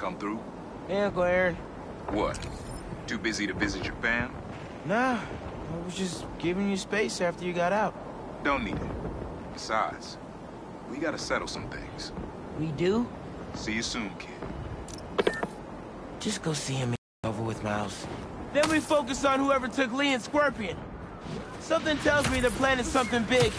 come through? Hey, Uncle Aaron. What? Too busy to visit your fam? Nah, I was just giving you space after you got out. Don't need it. Besides, we gotta settle some things. We do? See you soon, kid. Just go see him over with, Miles. Then we focus on whoever took Lee and Scorpion. Something tells me they're planning something big.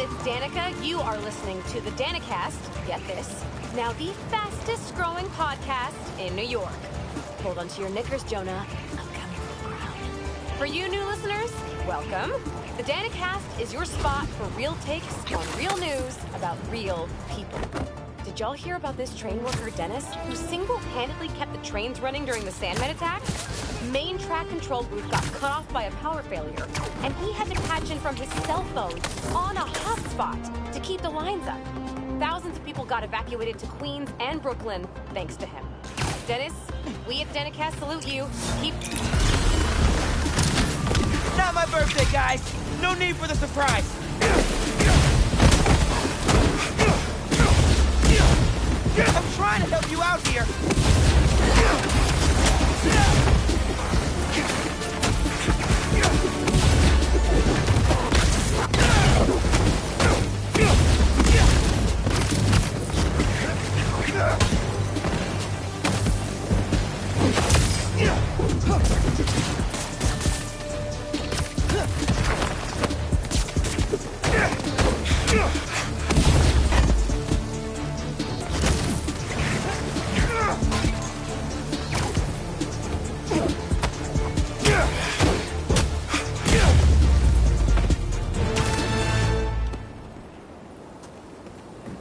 It's Danica. You are listening to the Danicast. Get this. Now the fastest growing podcast in New York. Hold on to your knickers, Jonah. I'm coming for the crown. For you new listeners, welcome. The Danicast is your spot for real takes on real news about real people. Did y'all hear about this train worker, Dennis, who single-handedly kept the trains running during the Sandman attack? Main track control booth got cut off by a power failure, and he had to patch in from his cell phone on a hotspot to keep the lines up. Thousands of people got evacuated to Queens and Brooklyn thanks to him. Dennis, we at Danicast salute you. Keep... Not my birthday, guys. No need for the surprise. I'm trying to help you out here.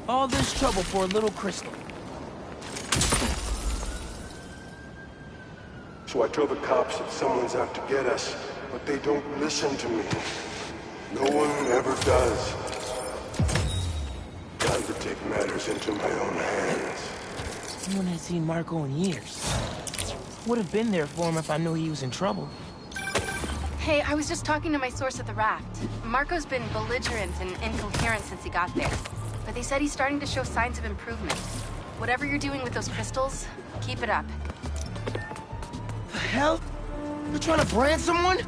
All this trouble for a little crystal. So I tell the cops that someone's out to get us, but they don't listen to me. No one ever does. Time to take matters into my own hands. Someone had seen Marco in years. Would have been there for him if I knew he was in trouble. Hey, I was just talking to my source at the raft. Marco's been belligerent and incoherent since he got there. But they said he's starting to show signs of improvement. Whatever you're doing with those crystals, keep it up. The hell? You're trying to brand someone?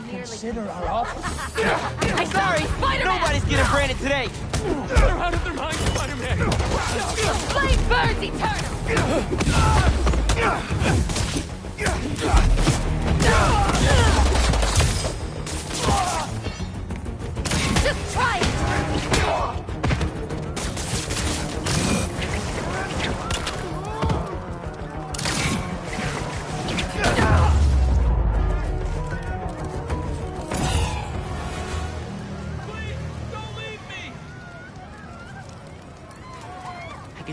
Consider our offer. I'm sorry, nobody's getting branded today. They're out of their minds, Spider-Man! Flame burns eternal! Just try it!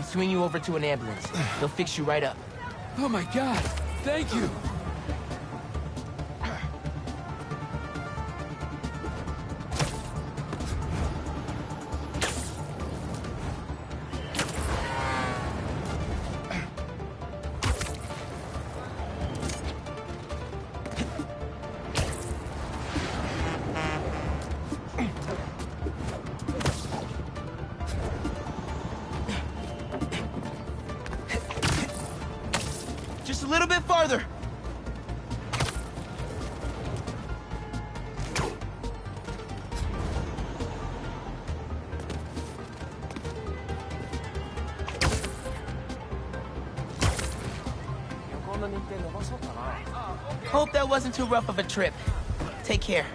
Swing you over to an ambulance. They'll fix you right up. Oh my God! Thank you! Just a little bit farther. Hope that wasn't too rough of a trip. Take care.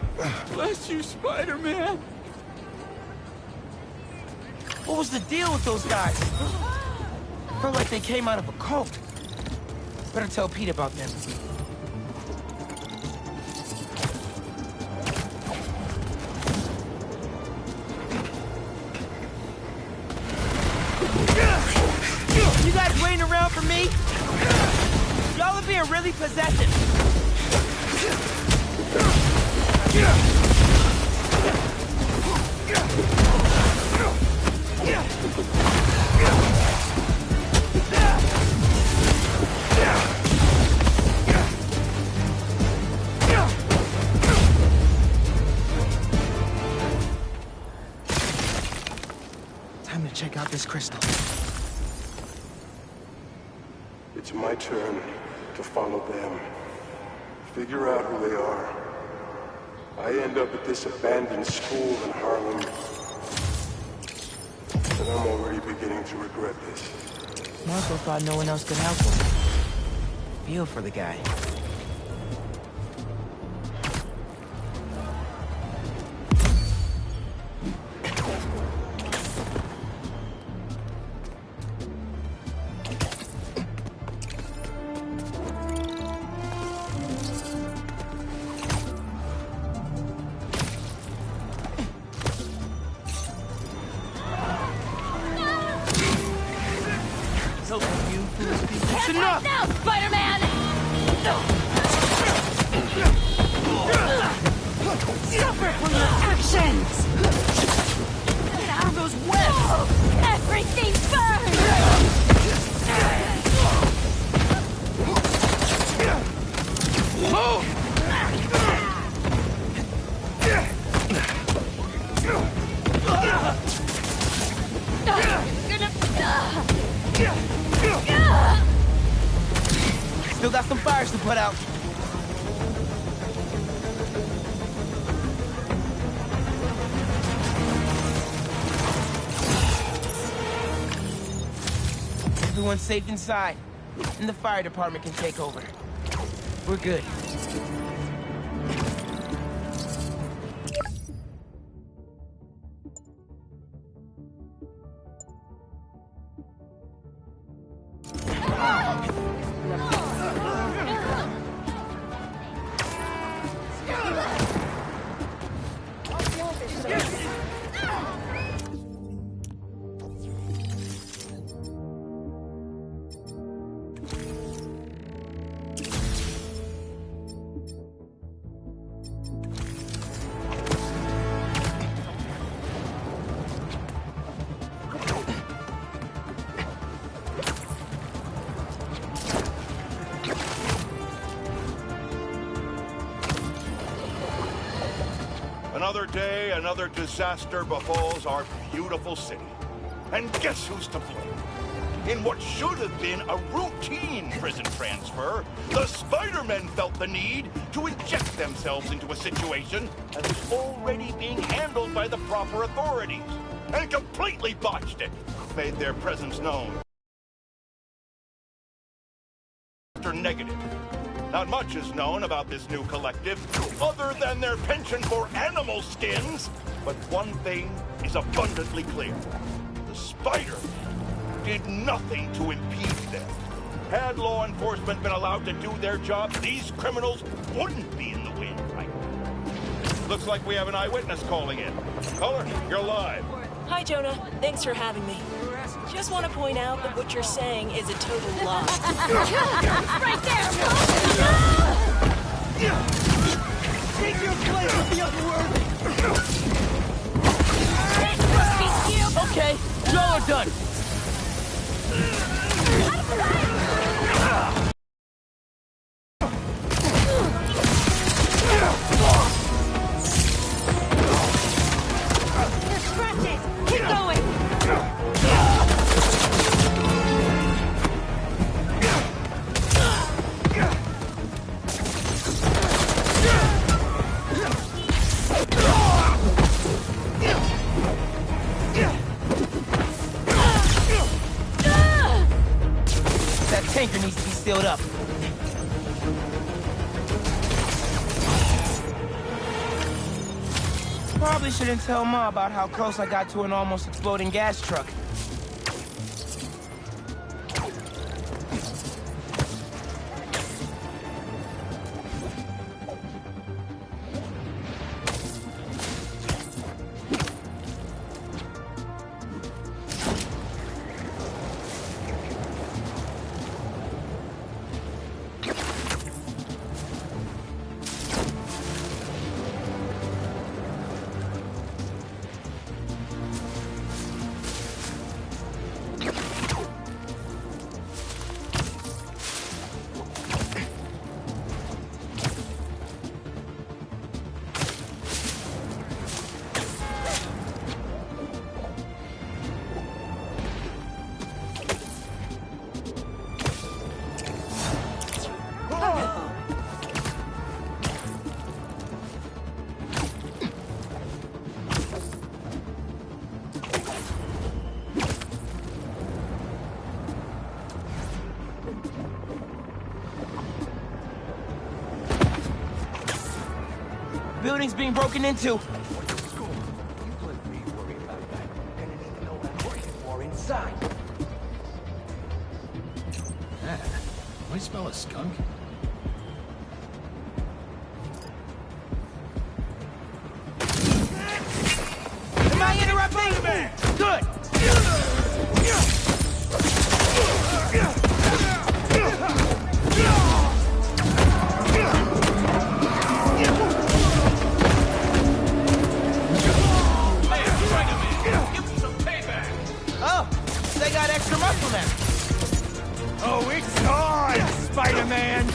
Bless you, Spider-Man. What was the deal with those guys? Felt like they came out of a cult. Better tell Pete about them. You guys waiting around for me? Y'all are being really possessive. Time to check out this crystal. It's my turn to follow them. Figure out who they are. I end up at this abandoned school in Harlem. And I'm already beginning to regret this. Marco thought no one else could help him. Feel for the guy. It's enough! Now, Spider-Man! Suffer for your actions! Get out of those webs! Everything burns! Move! Still got some fires to put out. Everyone's safe inside, and the fire department can take over. We're good. Another day, another disaster befalls our beautiful city. And guess who's to blame? In what should have been a routine prison transfer, the Spider-Men felt the need to inject themselves into a situation that was already being handled by the proper authorities, and completely botched it, made their presence known. Negative. Not much is known about this new collective, other than their penchant for animal skins. But one thing is abundantly clear. The Spider did nothing to impede them. Had law enforcement been allowed to do their job, these criminals wouldn't be in the wind right now. Looks like we have an eyewitness calling in. Caller, you're live. Hi, Jonah. Thanks for having me. Just want to point out that what you're saying is a total lie. Right there! Take your place with the unworthy! This must be you! Okay, y'all are done. Out of the way! You're scratches! Keep going! That tanker needs to be sealed up. Probably shouldn't tell Ma about how close I got to an almost exploding gas truck. Building's being broken into. I smell a skunk. Am I interrupting? Good. Oh, they got extra muscle now. Oh, it's on, Spider-Man!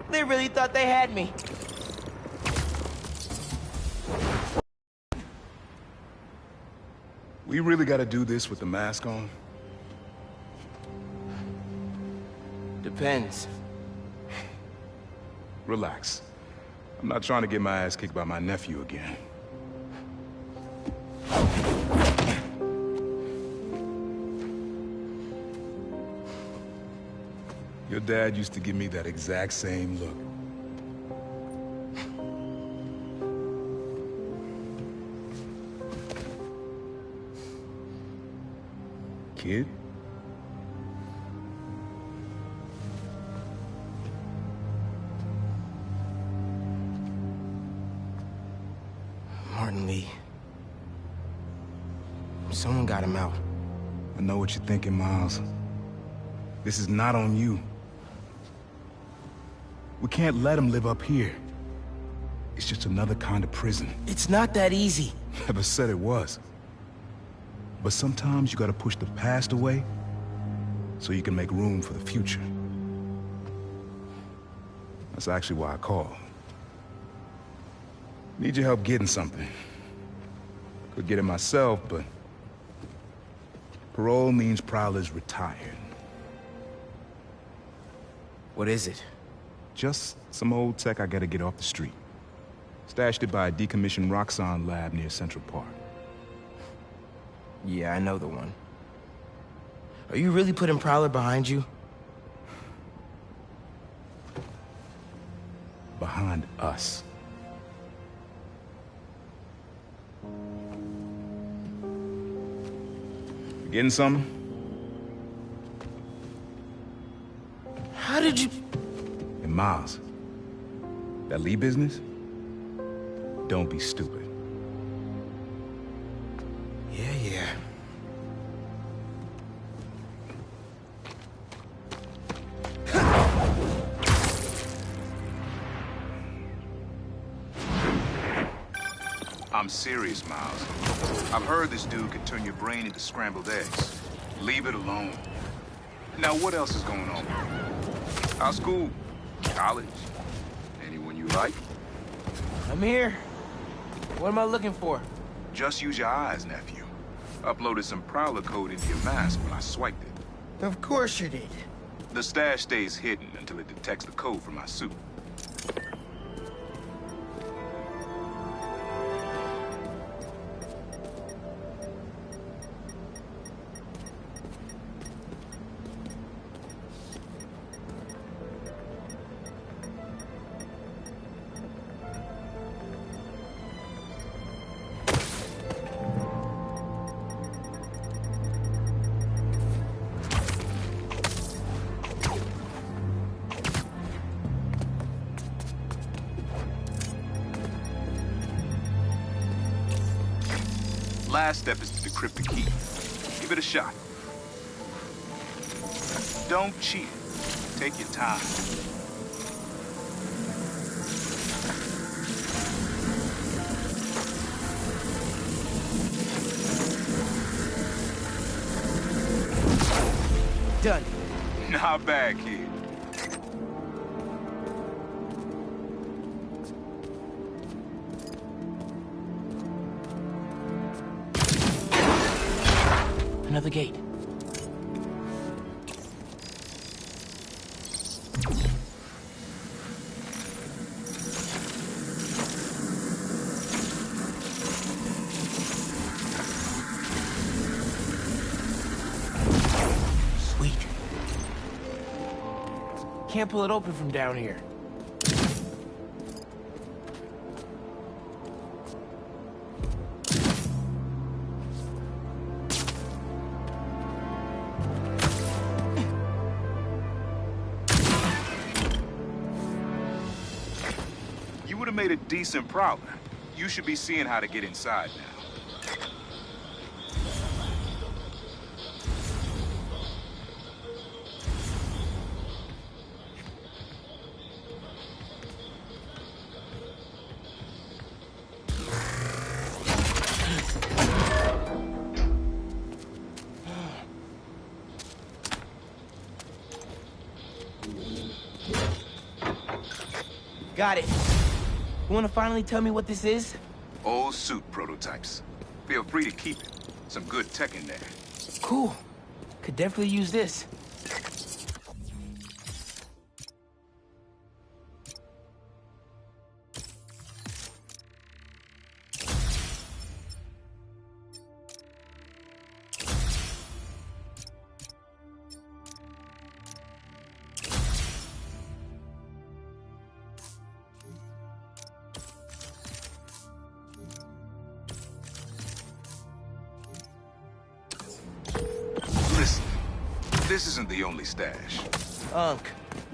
They really thought they had me. We really gotta do this with the mask on? Depends. Relax. I'm not trying to get my ass kicked by my nephew again. Your dad used to give me that exact same look. Kid? Martin Lee. Someone got him out. I know what you're thinking, Miles. This is not on you. We can't let him live up here. It's just another kind of prison. It's not that easy. Never said it was. But sometimes you gotta push the past away so you can make room for the future. That's actually why I called. Need your help getting something. Could get it myself, but parole means Prowler's retired. What is it? Just some old tech I gotta get off the street. Stashed it by a decommissioned Roxxon lab near Central Park. Yeah, I know the one. Are you really putting Prowler behind you? Behind us. You getting something? How did you... And Miles, that Lee business? Don't be stupid. Yeah. I'm serious, Miles. I've heard this dude could turn your brain into scrambled eggs. Leave it alone. Now, what else is going on? How's school? College? Anyone you like? I'm here. What am I looking for? Just use your eyes, nephew. Uploaded some Prowler code into your mask when I swiped it. Of course you did. The stash stays hidden until it detects the code from my suit. Last step is to decrypt the key. Give it a shot. Don't cheat. Take your time. Done. Not bad, kid. Another gate. Sweet. Can't pull it open from down here. You would have made a decent prowler. You should be seeing how to get inside now. Got it. You wanna finally tell me what this is? Old suit prototypes. Feel free to keep it. Some good tech in there. Cool. Could definitely use this. Listen, this isn't the only stash. Unk.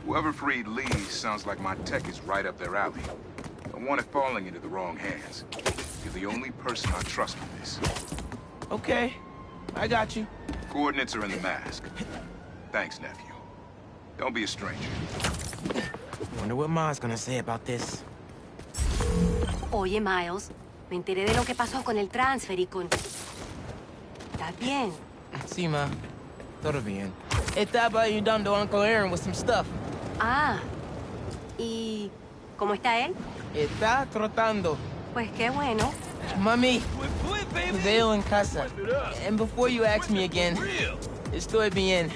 Whoever freed Lee sounds like my tech is right up their alley. Don't want it falling into the wrong hands. You're the only person I trust with this. Okay. I got you. Coordinates are in the mask. Thanks, nephew. Don't be a stranger. Wonder what Ma's gonna say about this. Oye, Miles, me enteré de lo que pasó con el transfer y con... ¿Estás bien? Sí, Ma. Todo bien. Estaba ayudando a Uncle Aaron with some stuff. Ah, ¿y cómo está él? Está trotando. Pues qué bueno. Mami, veo en casa. And before you ask me again, estoy bien.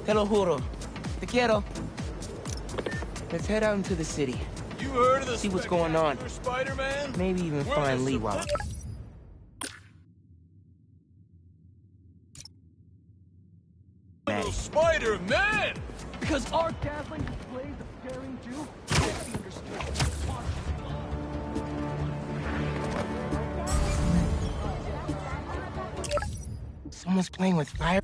Te lo juro. Te quiero. Let's head out into the city. You heard of the See what's going on. Spider-Man? Maybe even find Lee while... Spider-Man! Because our dazzling displays of daring do can't be understood. Someone's playing with fire.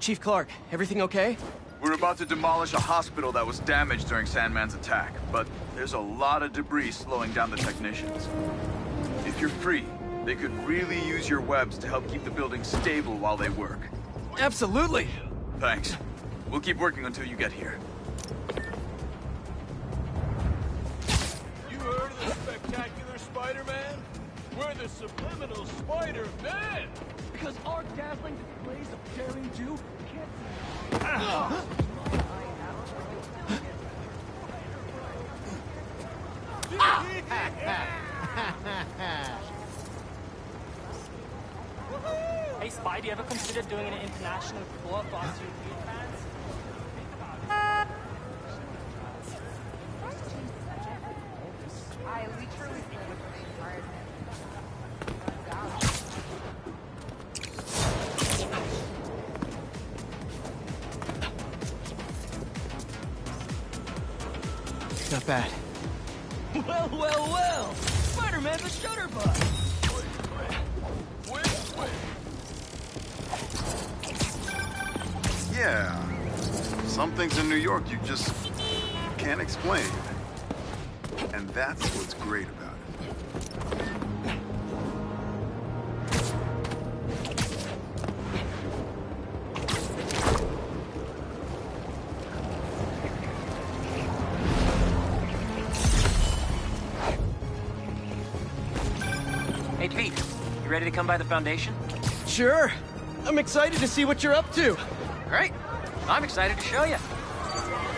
Chief Clark, everything okay? We're about to demolish a hospital that was damaged during Sandman's attack, but there's a lot of debris slowing down the technicians. If you're free, they could really use your webs to help keep the building stable while they work. Absolutely! Thanks. We'll keep working until you get here. You heard of the spectacular Spider-Man? We're the subliminal Spider-Man! Because our dazzling displays of daring do can't... Hey, Spidey, ever considered doing an international tour for us European fans? I literally feel hard. Not bad. Well, well, well! Spider-Man's a shutterbug! Yeah. Some things in New York you just can't explain. And that's what's great about it. Hey, Pete. You ready to come by the Foundation? Sure. I'm excited to see what you're up to. Great. I'm excited to show you.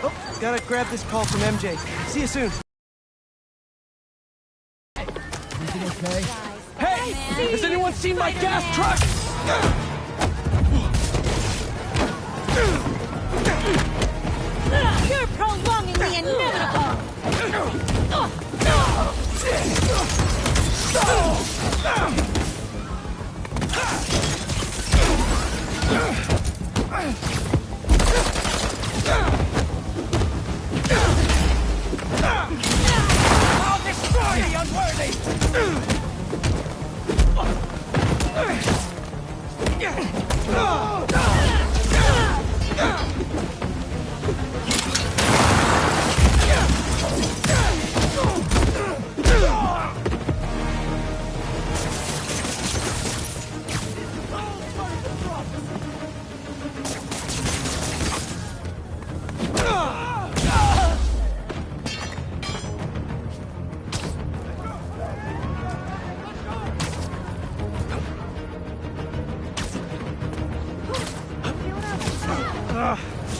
Oh, gotta grab this call from MJ. See you soon. Everything okay? Hey! Has anyone seen my gas truck? You're prolonging the inevitable! I'll destroy the unworthy!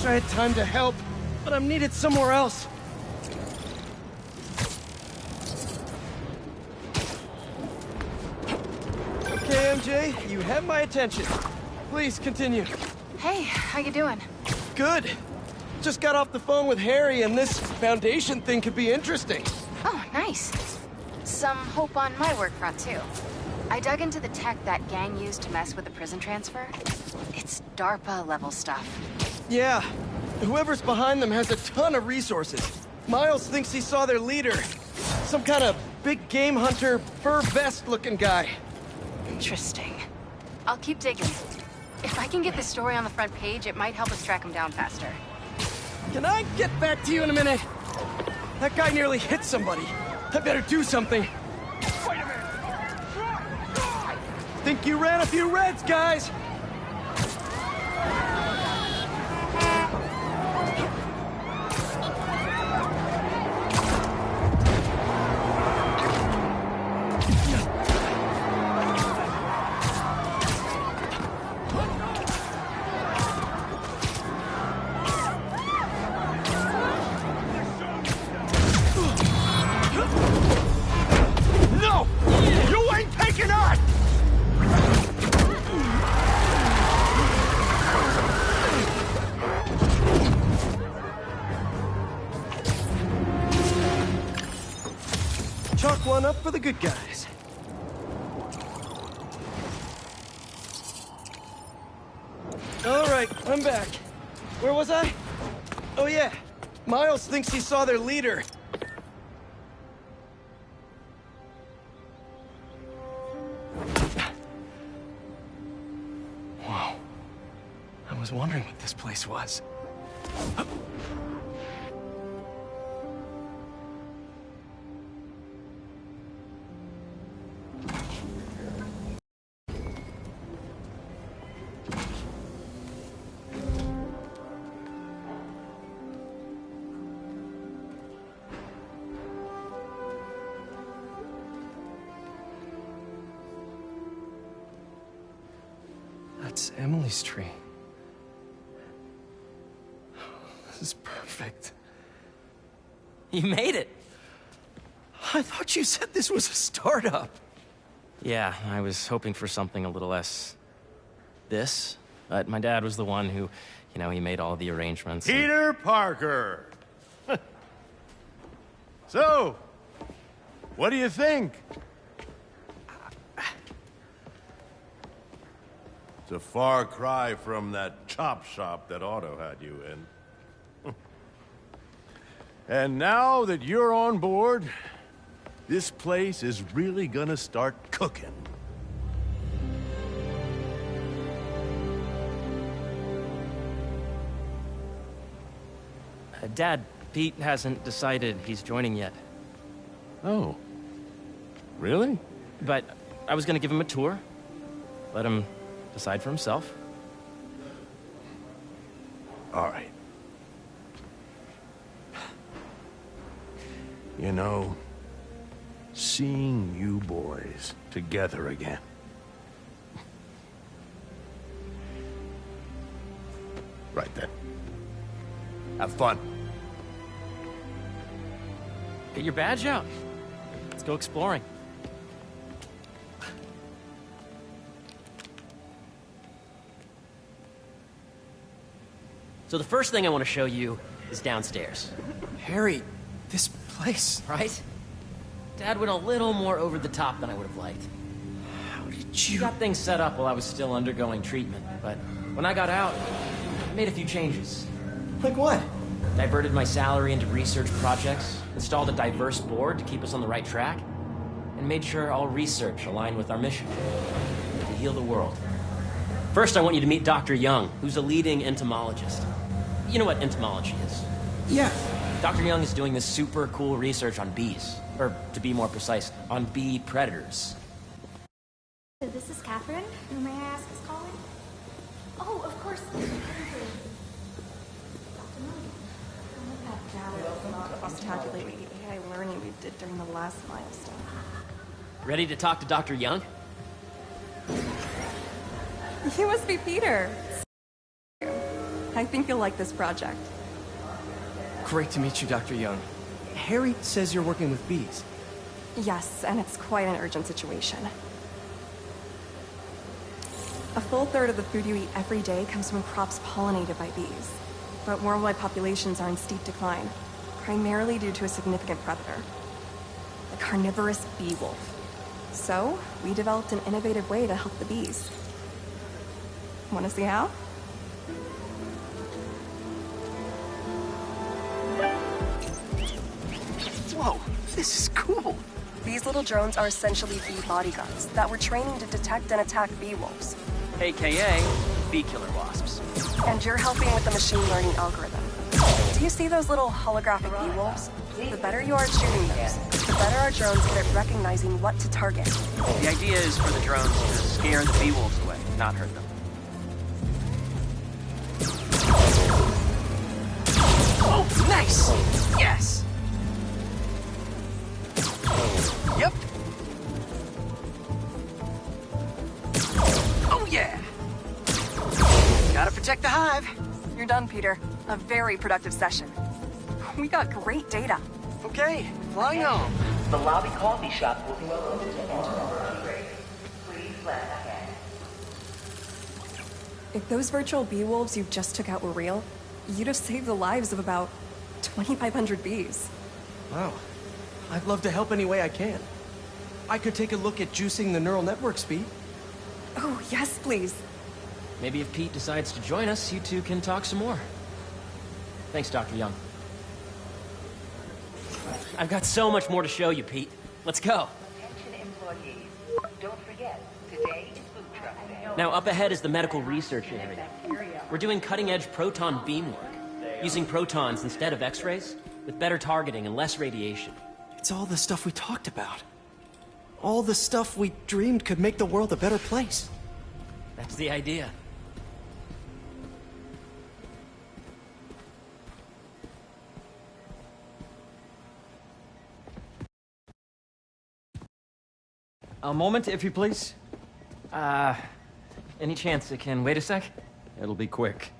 Wish I had time to help, but I'm needed somewhere else. Okay, MJ, you have my attention. Please continue. Hey, how you doing? Good. Just got off the phone with Harry, and this Foundation thing could be interesting. Oh, nice. Some hope on my work front, too. I dug into the tech that gang used to mess with the prison transfer. It's DARPA-level stuff. Yeah. Whoever's behind them has a ton of resources. Miles thinks he saw their leader. Some kind of big game hunter, fur vest-looking guy. Interesting. I'll keep digging. If I can get this story on the front page, it might help us track him down faster. Can I get back to you in a minute? That guy nearly hit somebody. I better do something. Wait a minute! Think you ran a few reds, guys. No! You ain't taking us! Chalk one up for the good guys. All right, I'm back. Where was I? Oh yeah, Miles thinks he saw their leader. Whoa. I was wondering what this place was. That's Emily's tree. This is perfect. You made it. I thought you said this was a startup. Yeah, I was hoping for something a little less... this. But my dad was the one who, he made all the arrangements. Peter Parker! So, what do you think? It's a far cry from that chop shop that Otto had you in. And now that you're on board, this place is really gonna start cooking. Dad, Pete hasn't decided he's joining yet. Oh. Really? But I was gonna give him a tour. Let him decide for himself. All right. You know, seeing you boys together again. Right then. Have fun. Get your badge out. Let's go exploring. So the first thing I want to show you is downstairs. Harry, this place... Right? Dad went a little more over the top than I would have liked. How did You got things set up while I was still undergoing treatment, but when I got out, I made a few changes. Like what? Diverted my salary into research projects, installed a diverse board to keep us on the right track, and made sure all research aligned with our mission, to heal the world. First, I want you to meet Dr. Young, who's a leading entomologist. You know what entomology is? Yeah. Dr. Young is doing this super cool research on bees, or to be more precise, on bee predators. This is Catherine. Who may I ask is calling? Oh, of course. Calculate the AI learning we did during the last milestone. Ready to talk to Dr. Young? You must be Peter. I think you'll like this project. Great to meet you, Dr. Young. Harry says you're working with bees. Yes, and it's quite an urgent situation. A full third of the food you eat every day comes from crops pollinated by bees. But worldwide populations are in steep decline, primarily due to a significant predator, the carnivorous bee wolf. So, we developed an innovative way to help the bees. Want to see how? Whoa, this is cool. These little drones are essentially bee bodyguards that were training to detect and attack bee wolves. AKA bee killer wasps. And you're helping with the machine learning algorithm. Do you see those little holographic bee wolves? The better you are at shooting those, the better our drones get at recognizing what to target. The idea is for the drones to scare the bee wolves away, not hurt them. Oh, nice! Yes! Yep. Oh, yeah! Gotta protect the hive. You're done, Peter. A very productive session. We got great data. Okay, flying on. The lobby coffee shop will be open to enter. Please left ahead. If those virtual bee wolves you just took out were real, you'd have saved the lives of about 2,500 bees. Wow. I'd love to help any way I can. I could take a look at juicing the neural network speed. Oh, yes, please. Maybe if Pete decides to join us, you two can talk some more. Thanks, Dr. Young. I've got so much more to show you, Pete. Let's go. Attention employees. Don't forget, today is food truck day. Now, up ahead is the medical research area. We're doing cutting-edge proton beam work, using protons instead of X-rays, with better targeting and less radiation. It's all the stuff we talked about. All the stuff we dreamed could make the world a better place. That's the idea. A moment, if you please. Any chance it can wait a sec? It'll be quick.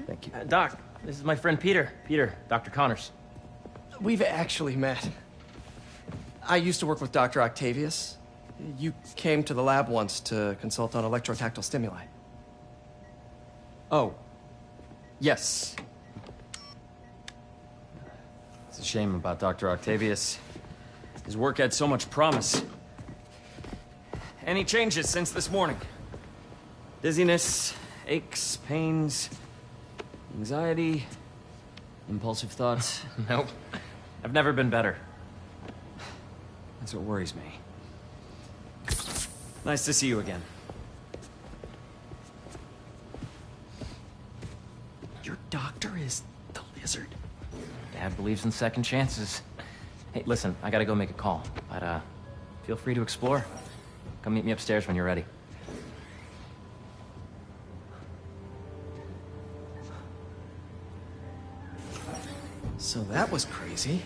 Thank you. Doc, this is my friend Peter. Peter, Dr. Connors. We've actually met. I used to work with Dr. Octavius. You came to the lab once to consult on electrotactile stimuli. Oh. Yes. It's a shame about Dr. Octavius. His work had so much promise. Any changes since this morning? Dizziness, aches, pains, anxiety, impulsive thoughts? Nope. I've never been better. That's what worries me. Nice to see you again. Your doctor is the lizard. Dad believes in second chances. Hey, listen, I gotta go make a call, but feel free to explore. Come meet me upstairs when you're ready. So that was crazy.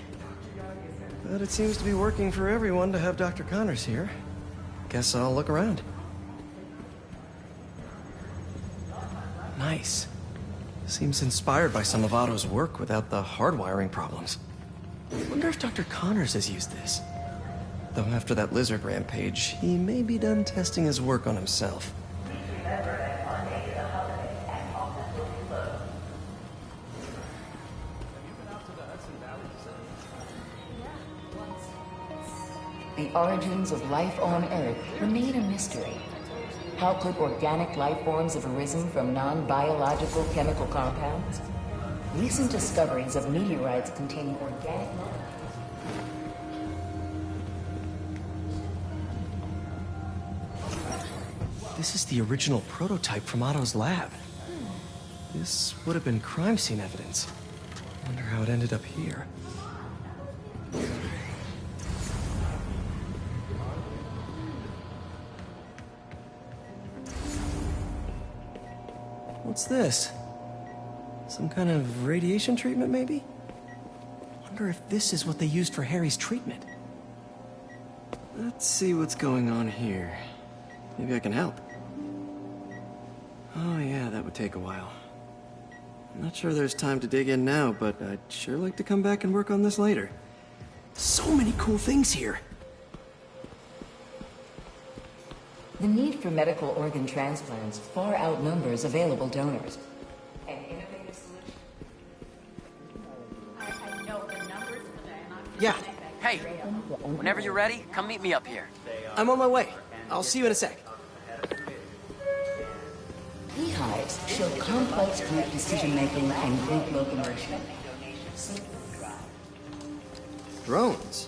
But it seems to be working for everyone to have Dr. Connors here. Guess I'll look around. Nice. Seems inspired by some of Otto's work without the hardwiring problems. Wonder if Dr. Connors has used this. Though after that lizard rampage, he may be done testing his work on himself. The origins of life on Earth remain a mystery. How could organic life forms have arisen from non-biological chemical compounds? Recent discoveries of meteorites containing organic matter. This is the original prototype from Otto's lab. This would have been crime scene evidence. Wonder how it ended up here. What's this? Some kind of radiation treatment, maybe? Wonder if this is what they used for Harry's treatment. Let's see what's going on here. Maybe I can help. Oh yeah, that would take a while. I'm not sure there's time to dig in now, but I'd sure like to come back and work on this later. So many cool things here. The need for medical organ transplants far outnumbers available donors. An innovative solution. Yeah. Hey, whenever you're ready, come meet me up here. I'm on my way. I'll see you in a sec. Beehives show complex group decision-making and group locomotion. Drones?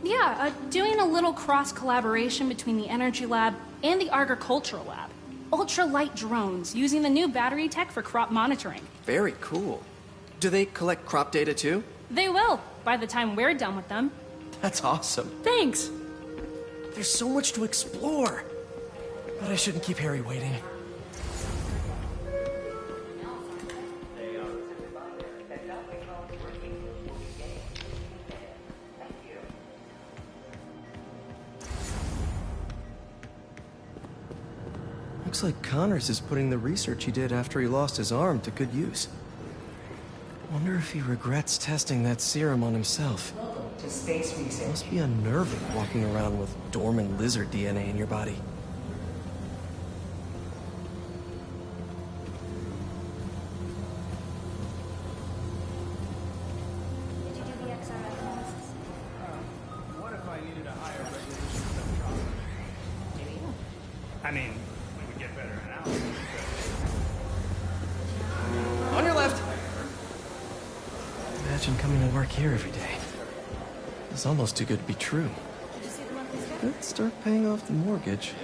Yeah, doing a little cross-collaboration between the Energy Lab and the Agricultural Lab. Ultra-light drones using the new battery tech for crop monitoring. Very cool. Do they collect crop data too? They will, by the time we're done with them. That's awesome. Thanks. There's so much to explore. But I shouldn't keep Harry waiting. Looks like Connors is putting the research he did after he lost his arm to good use. Wonder if he regrets testing that serum on himself. To space research. Must be unnerving walking around with dormant lizard DNA in your body. What if I needed a higher resolution spectrometer? I mean, we would get better analysis. On your left! Imagine coming to work here every day. It's almost too good to be true. Let's start paying off the mortgage.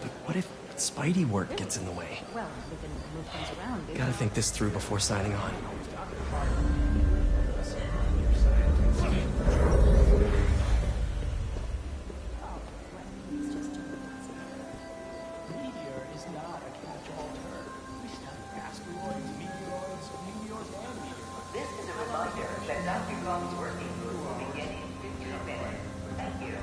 But what if Spidey work gets in the way? Well, we can move things around. Gotta think this through before signing on. This is a reminder that Dr. Kong's working group will begin in 15 minutes. Thank you.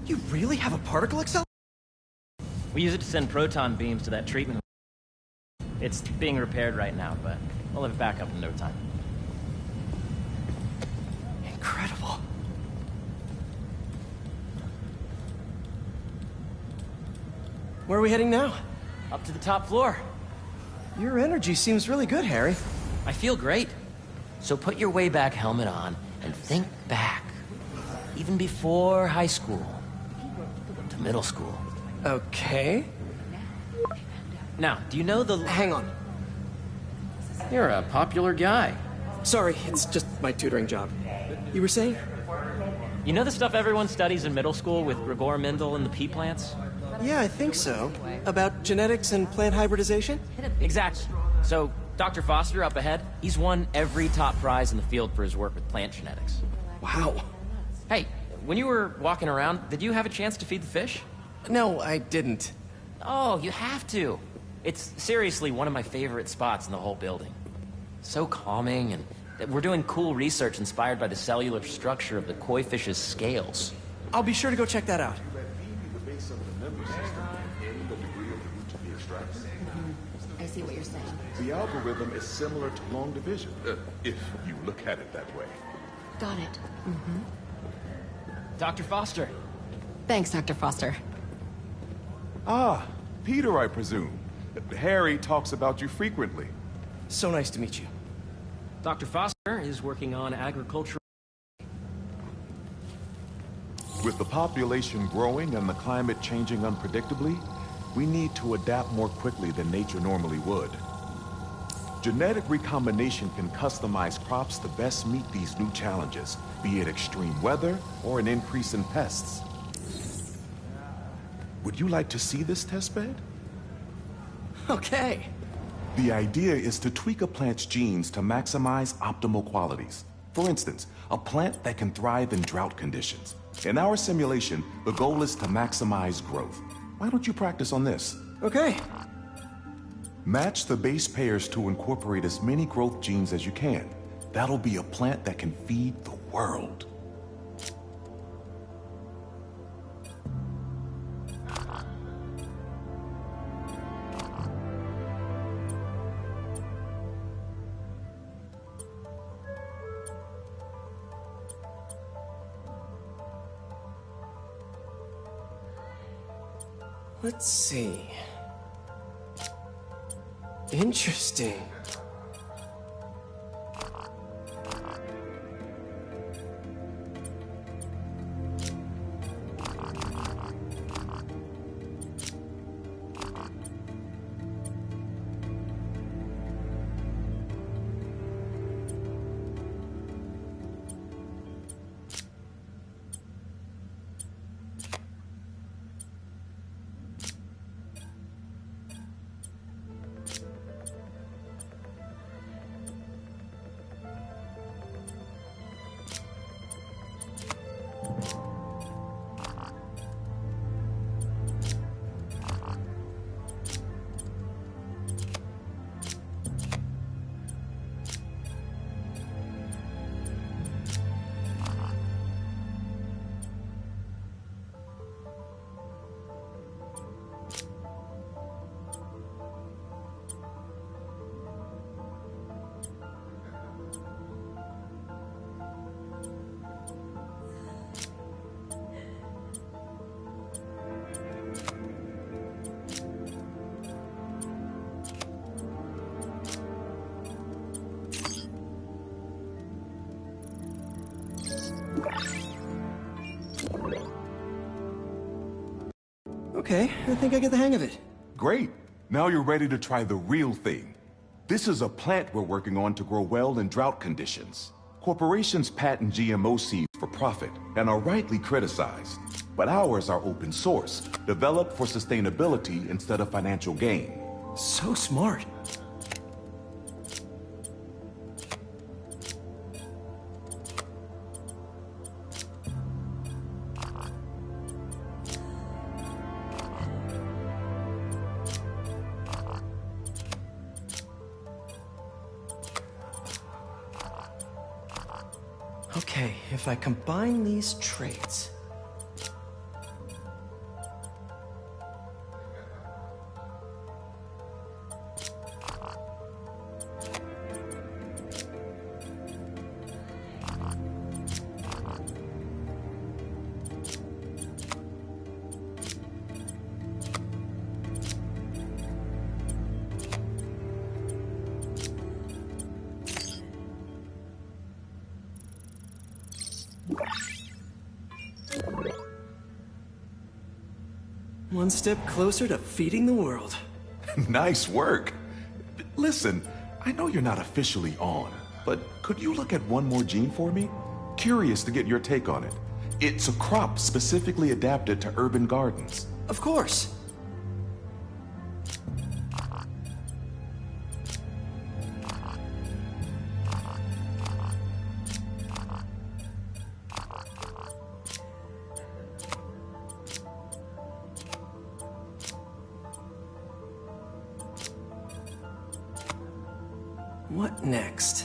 You really have a particle accelerator? We use it to send proton beams to that treatment. It's being repaired right now, but we'll have it back up in no time. Incredible. Where are we heading now? Up to the top floor. Your energy seems really good, Harry. I feel great. So put your way back helmet on and think back. Even before high school. To middle school. Okay. Now, do you know the... Hang on. You're a popular guy. Sorry, it's just my tutoring job. You were saying? You know the stuff everyone studies in middle school with Gregor Mendel and the pea plants? Yeah, I think so. About genetics and plant hybridization? Exactly. So, Dr. Foster up ahead, he's won every top prize in the field for his work with plant genetics. Wow. Hey, when you were walking around, did you have a chance to feed the fish? No, I didn't. Oh, you have to. It's seriously one of my favorite spots in the whole building. So calming, and we're doing cool research inspired by the cellular structure of the koi fish's scales. I'll be sure to go check that out. I see what you're saying. The algorithm is similar to long division, if you look at it that way. Got it. Dr. Foster. Thanks, Dr. Foster. Ah, Peter, I presume. Harry talks about you frequently. So nice to meet you. Dr. Foster is working on agricultural... With the population growing and the climate changing unpredictably, we need to adapt more quickly than nature normally would. Genetic recombination can customize crops to best meet these new challenges, be it extreme weather or an increase in pests. Would you like to see this testbed? Okay. The idea is to tweak a plant's genes to maximize optimal qualities. For instance, a plant that can thrive in drought conditions. In our simulation, the goal is to maximize growth. Why don't you practice on this? Okay. Match the base pairs to incorporate as many growth genes as you can. That'll be a plant that can feed the world. Let's see. Interesting. Okay, I think I get the hang of it. Great. Now you're ready to try the real thing. This is a plant we're working on to grow well in drought conditions. Corporations patent GMO seeds for profit and are rightly criticized. But ours are open source, developed for sustainability instead of financial gain. So smart. Okay, if I combine these traits... One step closer to feeding the world. Nice work. Listen, I know you're not officially on, but could you look at one more gene for me? Curious to get your take on it. It's a crop specifically adapted to urban gardens. Of course. What next?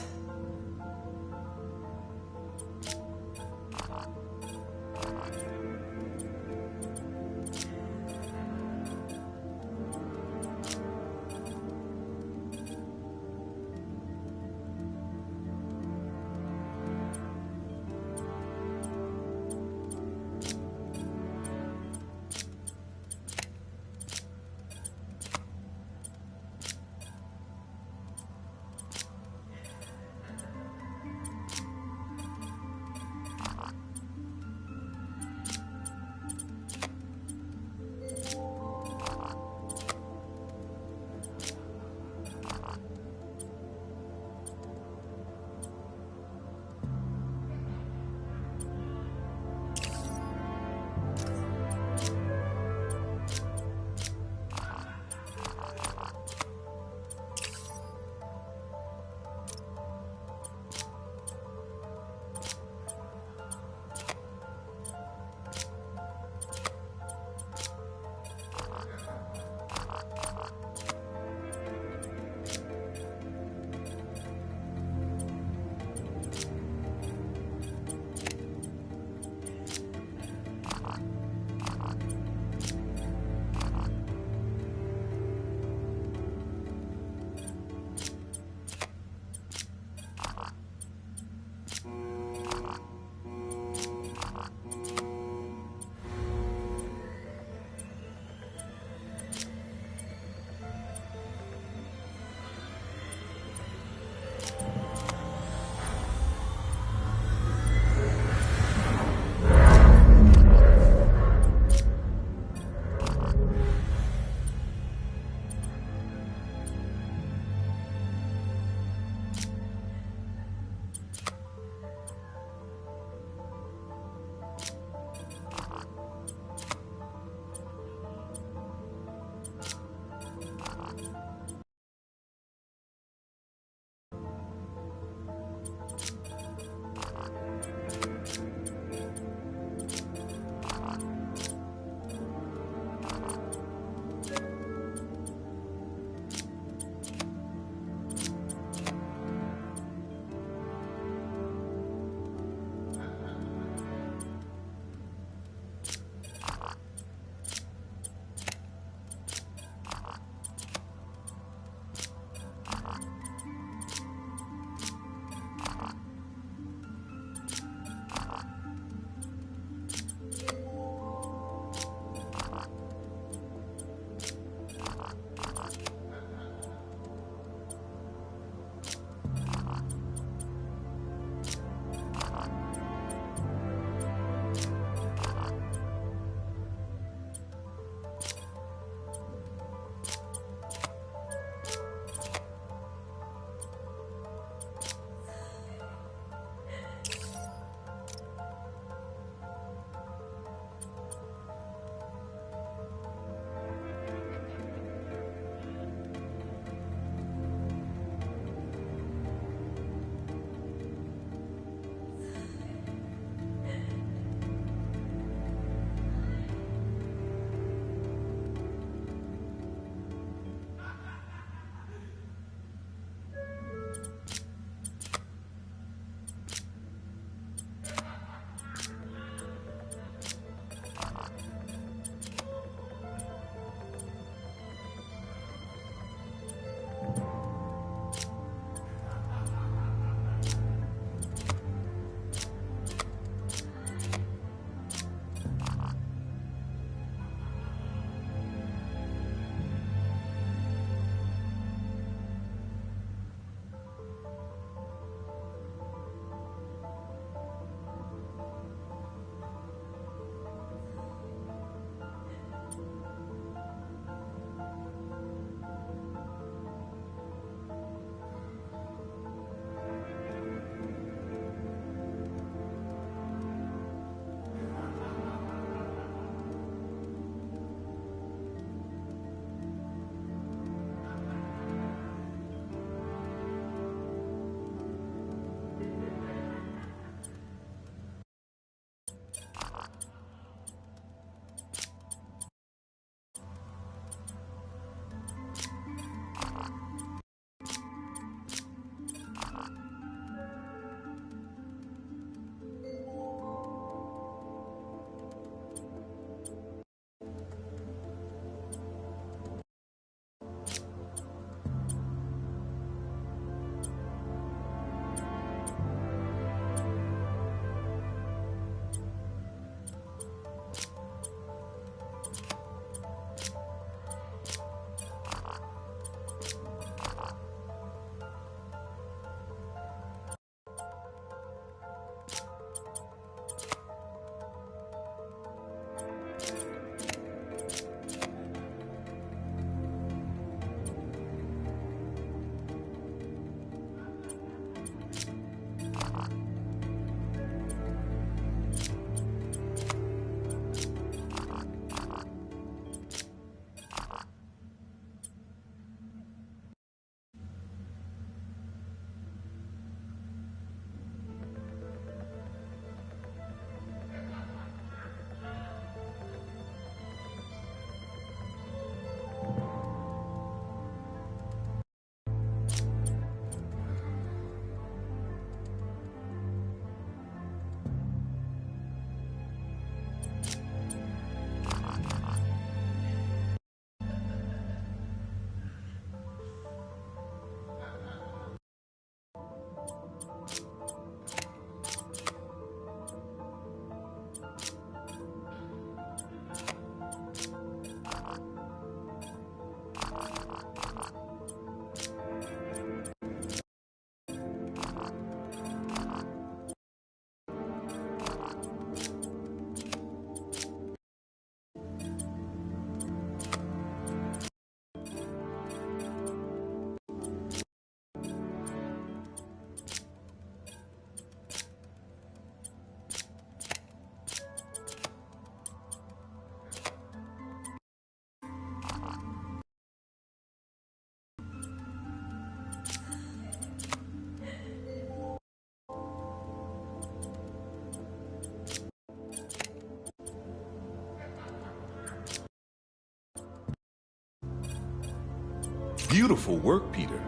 Beautiful work, Peter.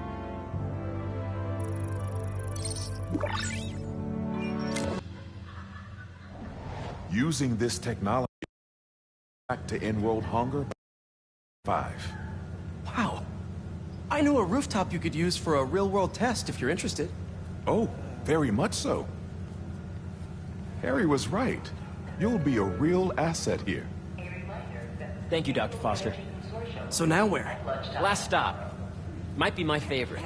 Using this technology back to end world hunger. 5. Wow. I know a rooftop you could use for a real-world test if you're interested. Oh, very much so. Harry was right. You'll be a real asset here. Thank you, Dr. Foster. So now where? Last stop. Might be my favorite.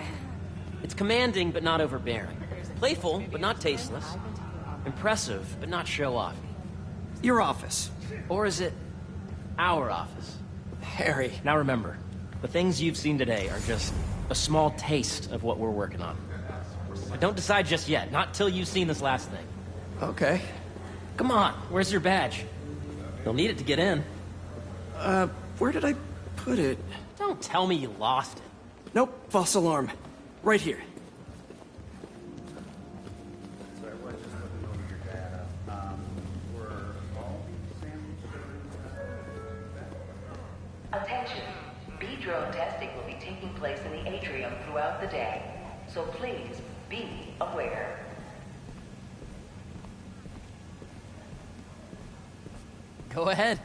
It's commanding, but not overbearing. Playful, but not tasteless. Impressive, but not show-off. Your office. Or is it our office? Harry. Now remember, the things you've seen today are just a small taste of what we're working on. But don't decide just yet, not till you've seen this last thing. Okay. Come on, where's your badge? You'll need it to get in. Where did I put it? Don't tell me you lost it. Nope, false alarm. Right here. Attention. B-drone testing will be taking place in the atrium throughout the day, so please be aware. Go ahead.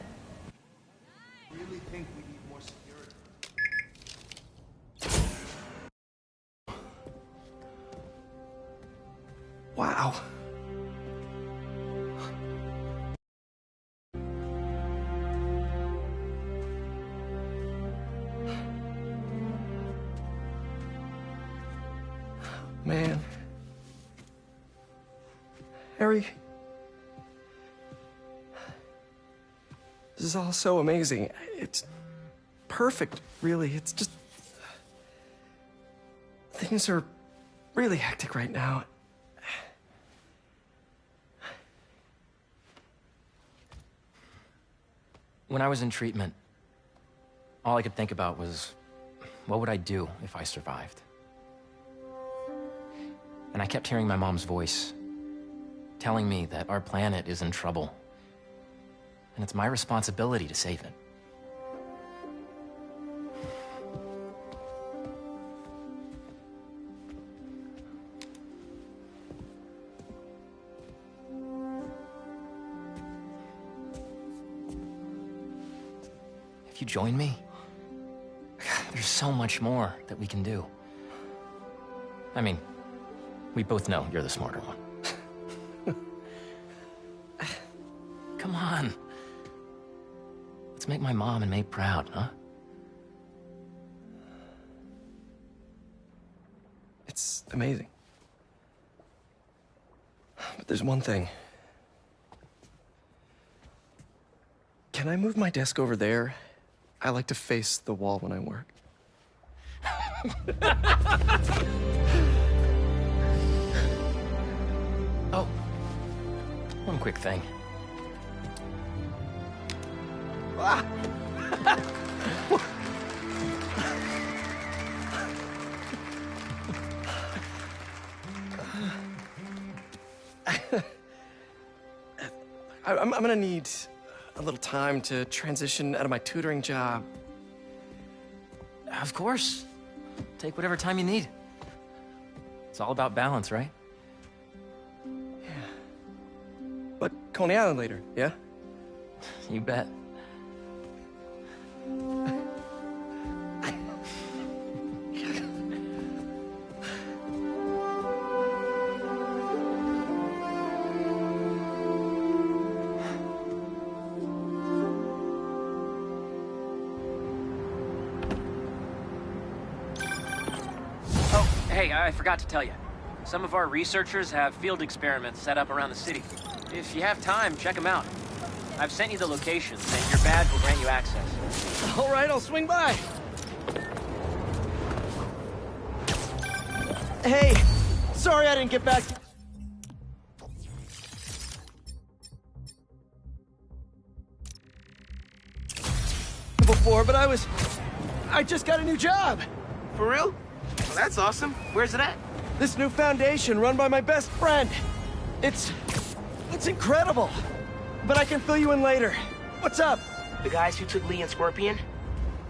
I really think we need more security. Wow. Man. Harry. This is all so amazing. It's perfect, really. It's just... Things are really hectic right now. When I was in treatment, all I could think about was, what would I do if I survived? And I kept hearing my mom's voice, telling me that our planet is in trouble, and it's my responsibility to save it. If you join me, there's so much more that we can do. I mean, we both know you're the smarter one. Come on. Let's make my mom and May proud, huh? It's amazing. But there's one thing. Can I move my desk over there? I like to face the wall when I work. Oh, one quick thing. I'm gonna need a little time to transition out of my tutoring job. Of course. Take whatever time you need. It's all about balance, right? But Coney Island later, yeah? You bet. Hey, I forgot to tell you. Some of our researchers have field experiments set up around the city. If you have time, check them out. I've sent you the locations, and your badge will grant you access. All right, I'll swing by. Hey, sorry I didn't get back. Before, but I just got a new job. For real? Well, that's awesome. Where's it at? This new foundation run by my best friend. It's incredible. But I can fill you in later. What's up? The guys who took Lee and Scorpion?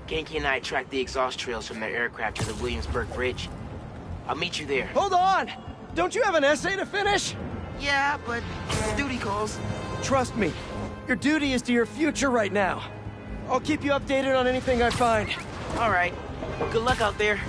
Genki and I tracked the exhaust trails from their aircraft to the Williamsburg Bridge. I'll meet you there. Hold on! Don't you have an essay to finish? Yeah, but duty calls. Trust me, your duty is to your future right now. I'll keep you updated on anything I find. All right. Good luck out there.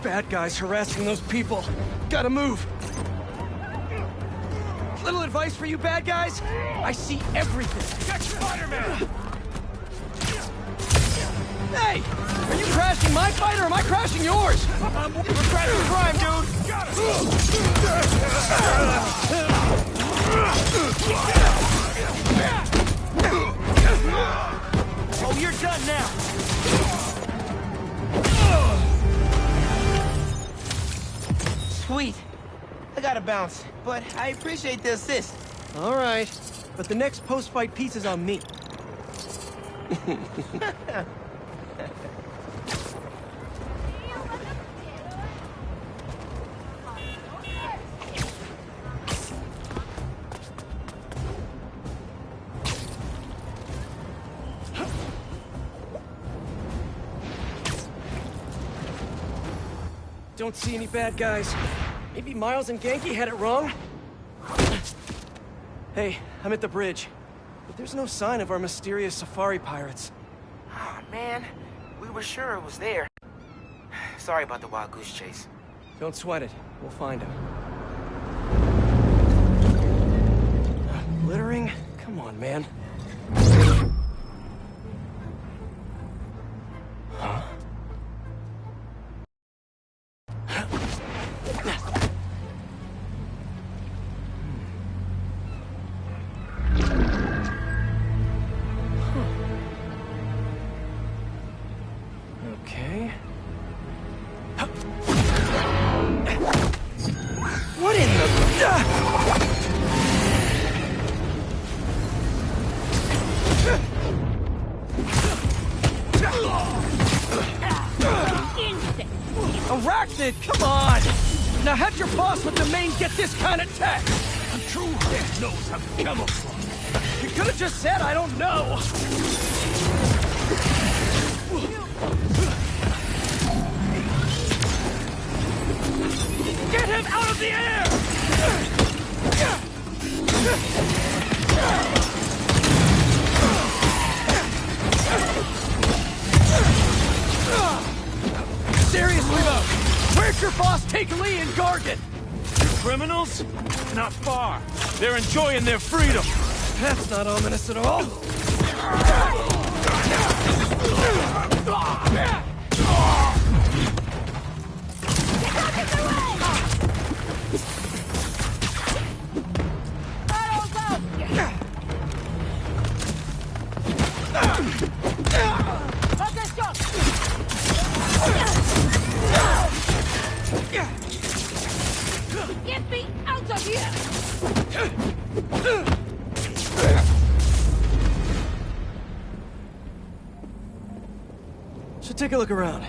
Bad guys harassing those people. Gotta move. Little advice for you bad guys. I see everything. Get Spider-Man! Hey! Are you crashing my fight or am I crashing yours? We're crashing crime, dude! Got Oh, you're done now! Sweet. I gotta bounce, but I appreciate the assist. All right, but the next post-fight piece is on me. Don't see any bad guys. Maybe Miles and Genki had it wrong? Hey, I'm at the bridge. But there's no sign of our mysterious safari pirates. Oh, man. We were sure it was there. Sorry about the wild goose chase. Don't sweat it. We'll find him. Littering? Come on, man. Huh? Okay. What in the... Arachnid, come on! Now have your boss with the main get this kind of tech! A true hit knows how to camouflage. You could have just said I don't know! Get him out of the air! Where's your boss take Lee and Gargan? Your criminals? Not far. They're enjoying their freedom. That's not ominous at all. Get me out of here! Should take a look around.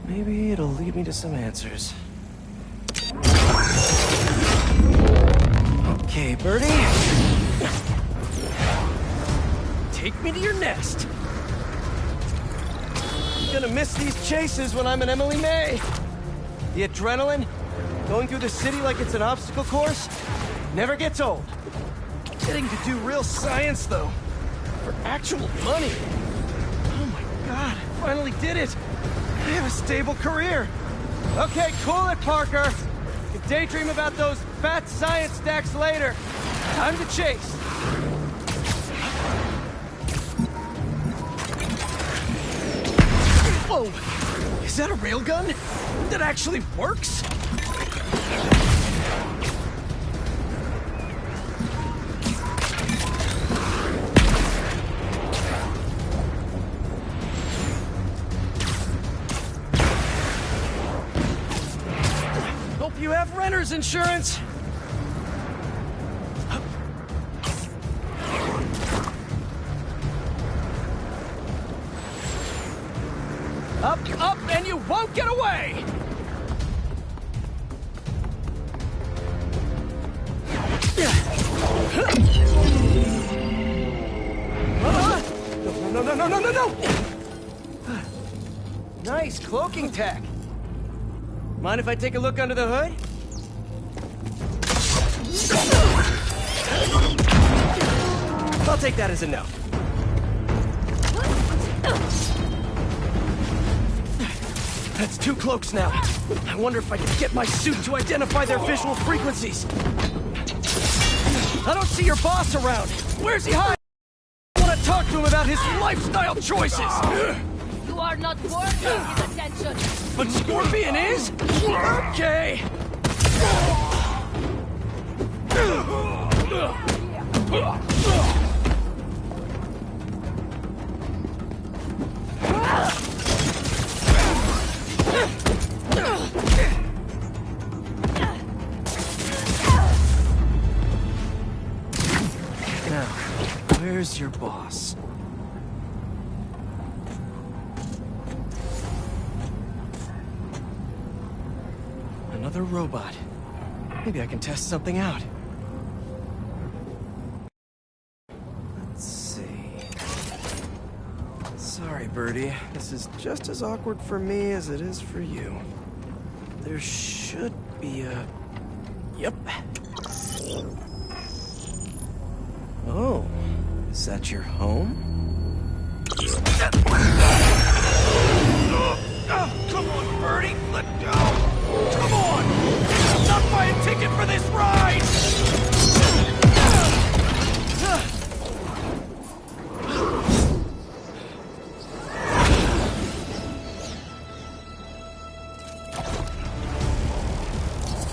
Maybe it'll lead me to some answers. Okay, Birdie. Take me to your nest. Gonna miss these chases when I'm an Emily May. The adrenaline, going through the city like it's an obstacle course, never gets old. Getting to do real science, though, for actual money. Oh my God, I finally did it. I have a stable career. Okay, cool it, Parker. You can daydream about those fat science stacks later. Time to chase. Whoa! Is that a railgun? That actually works? Hope you have renter's insurance. Up, and you won't get away! No! Nice cloaking tech. Mind if I take a look under the hood? I'll take that as a no. That's 2 cloaks now. I wonder if I can get my suit to identify their visual frequencies. I don't see your boss around. Where's he hiding? I want to talk to him about his lifestyle choices. You are not worthy of his attention. But Scorpion is? Okay. Now, where's your boss? Another robot. Maybe I can test something out. Let's see. Sorry, Birdie. This is just as awkward for me as it is for you. There should be a... Yep. Oh, is that your home? Oh, come on, Birdie, let go! Come on! I'm not buying a ticket for this ride!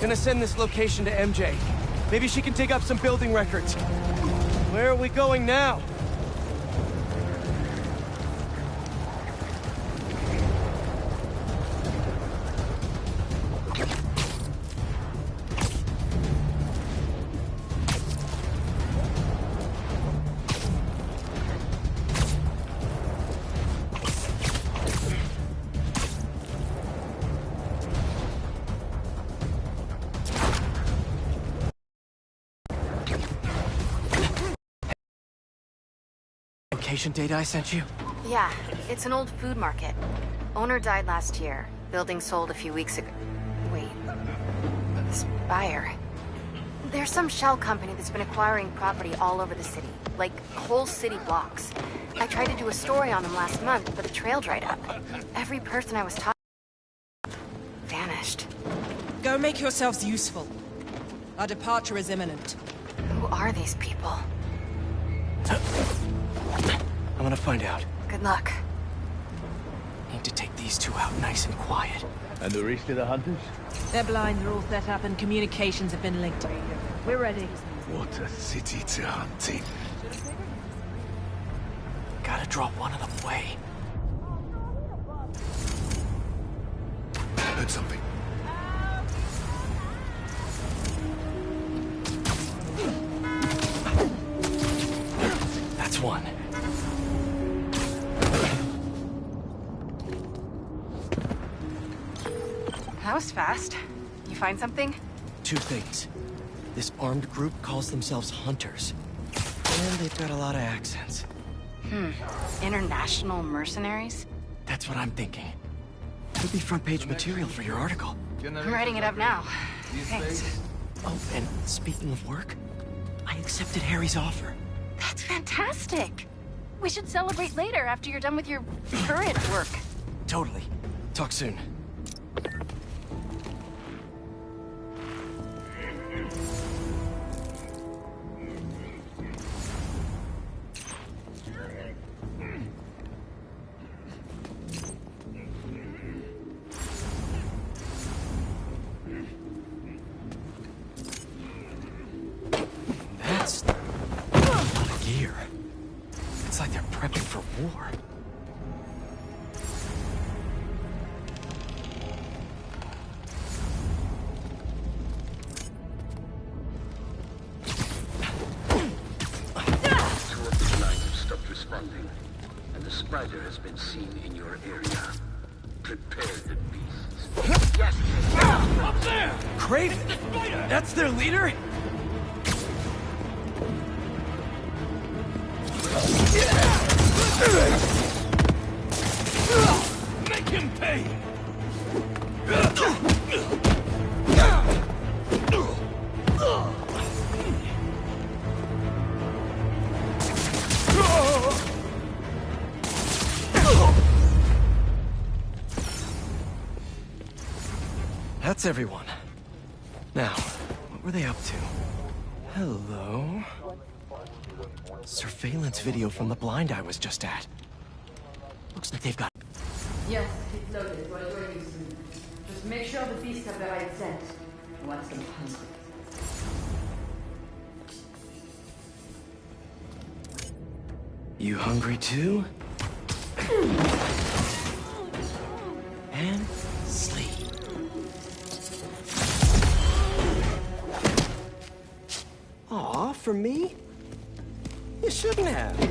Gonna send this location to MJ. Maybe she can dig up some building records. Where are we going now? Location data I sent you? Yeah, it's an old food market. Owner died last year. Building sold a few weeks ago. Wait. Spire. There's some shell company that's been acquiring property all over the city. Like, whole city blocks. I tried to do a story on him last month, but the trail dried up. Every person I was talking to vanished. Go make yourselves useful. Our departure is imminent. Who are these people? I'm gonna find out. Good luck. Need to take these two out nice and quiet. And the rest of the hunters? Their blinds are all set up and communications have been linked. We're ready. What a city to hunt in. Gotta draw one of them away. Heard something. That's one. That was fast. You find something? Two things. This armed group calls themselves Hunters. And they've got a lot of accents. International mercenaries? That's what I'm thinking. Could be front-page material for your article. I'm writing it up now. Thanks. Oh, and speaking of work, I accepted Harry's offer. That's fantastic. We should celebrate later after you're done with your current work. Totally. Talk soon. That's a lot of gear. It's like they're prepping for war. Two of the lines have stopped responding, and the spider has been seen in your area. Prepare the beasts. Yes! Up there! Craven! That's their leader? Make him pay! That's everyone. Now, what were they up to? Hello? Surveillance video from the blind I was just at. Looks like they've got... Yes, it's loaded. Right where you soon. Just make sure the beasts have the right scent. Once them hungry. You hungry too? And sleep. Aw, for me? You shouldn't have.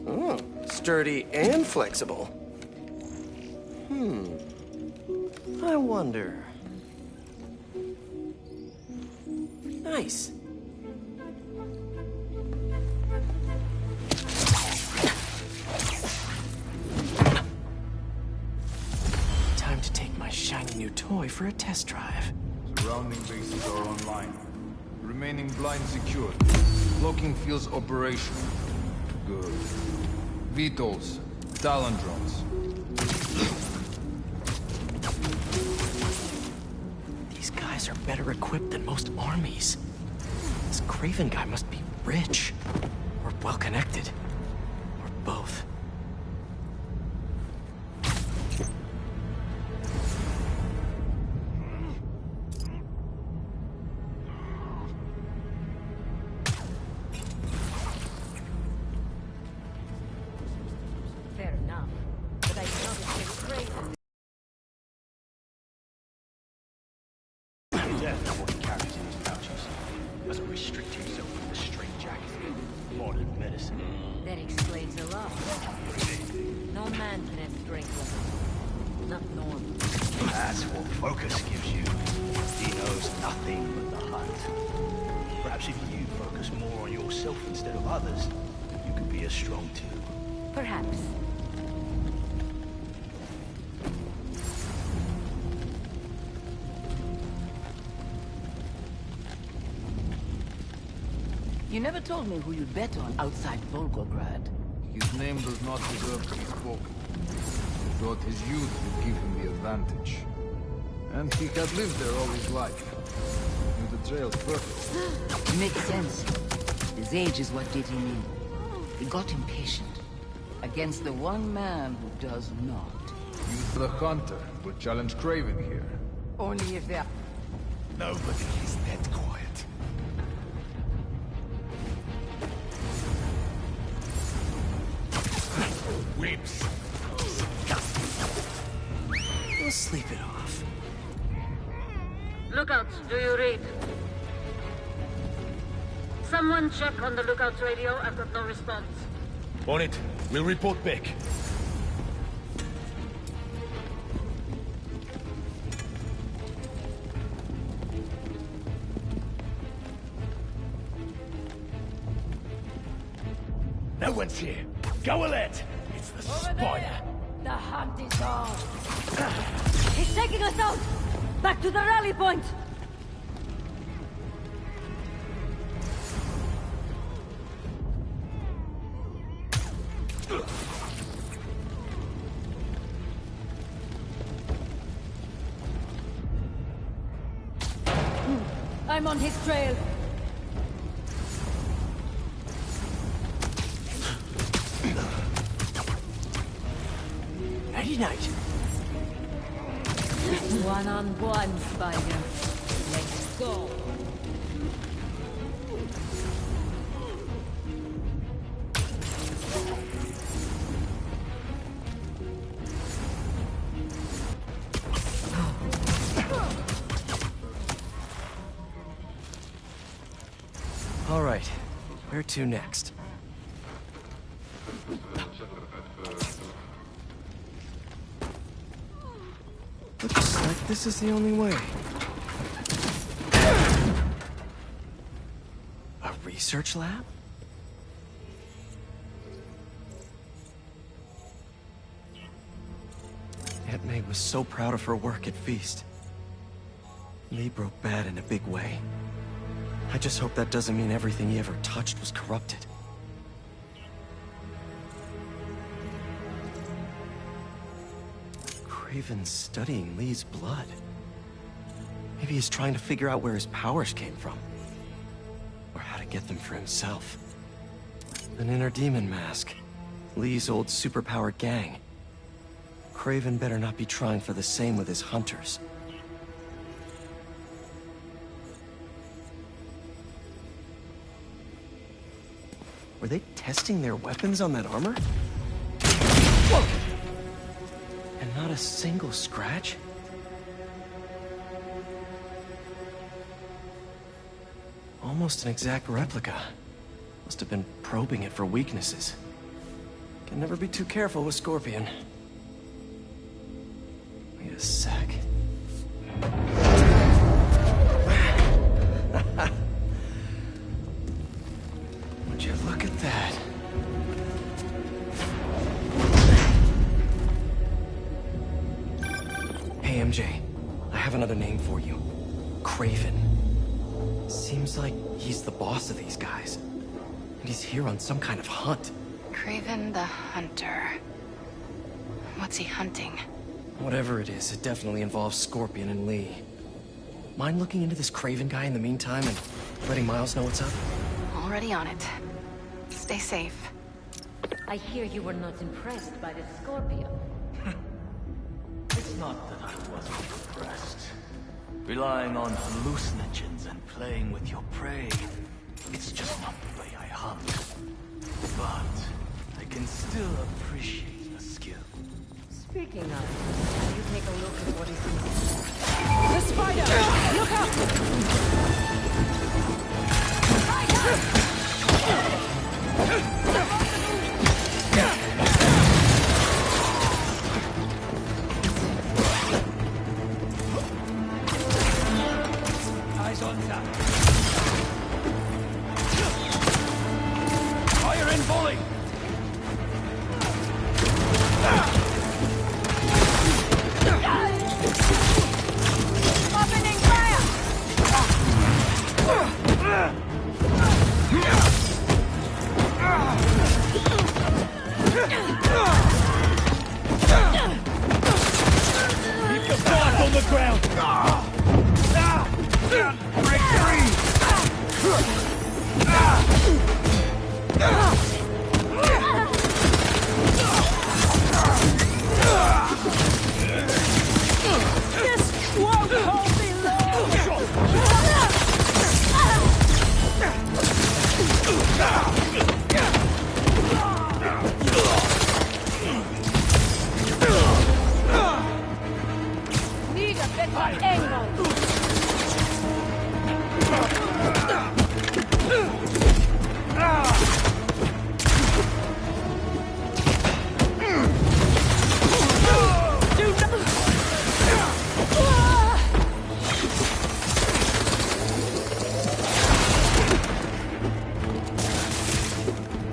Oh, sturdy and flexible. I wonder. Nice. Time to take my shiny new toy for a test drive. Surrounding bases are online. Remaining blind secured. Cloaking fields operational. Good. VTOLs. Talon drones. These guys are better equipped than most armies. This Craven guy must be rich. Or well-connected. Or both. Fair enough. But I noticed that Craven... Death know what he carries in his pouches. Doesn't restrict himself with the straitjacket. Modern medicine. That explains a lot. No man can have strength levels. Not normal. That's what Focus gives you. He knows nothing but the hunt. Perhaps if you focus more on yourself instead of others, you could be as strong too. Perhaps. You never told me who you'd bet on outside Volgograd. His name does not deserve to be spoken. He thought his youth would give him the advantage. And he had lived there all his life. Knew the trails perfectly. Makes sense. His age is what did him in. He got impatient. Against the one man who does not. You, the hunter, will challenge Craven here. Only if they're... Nobody is that quiet. Whips. We'll sleep it off. Lookouts, do you read? Someone check on the lookouts radio. I've got no response. On it. We'll report back. No one's here. Go alert! It's the spider! The hunt is on. He's taking us out! Back to the rally point! I'm on his trail. Nighty-night. One-on-one, Spider. Let's go. All right, where to next? Looks like this is the only way. A research lab? Aunt May was so proud of her work at Feast. Lee broke bad in a big way. I just hope that doesn't mean everything he ever touched was corrupted. Craven's studying Lee's blood. Maybe he's trying to figure out where his powers came from. Or how to get them for himself. An inner demon mask. Lee's old superpowered gang. Craven better not be trying for the same with his hunters. Were they testing their weapons on that armor? Whoa! And not a single scratch? Almost an exact replica. Must have been probing it for weaknesses. Can never be too careful with Scorpion. Wait a sec. Would you look at that? Hey, MJ. I have another name for you. Craven. Seems like he's the boss of these guys. And he's here on some kind of hunt. Craven the Hunter. What's he hunting? Whatever it is, it definitely involves Scorpion and Lee. Mind looking into this Craven guy in the meantime and letting Miles know what's up? Already on it. Stay safe. I hear you were not impressed by the Scorpion. It's not that I wasn't impressed. Relying on hallucinogens and playing with your prey, it's just not the way I hunt. But I can still appreciate the skill. Speaking of, can you take a look at what is in the spider! Look Eyes on top. Fire and volley! Opening fire!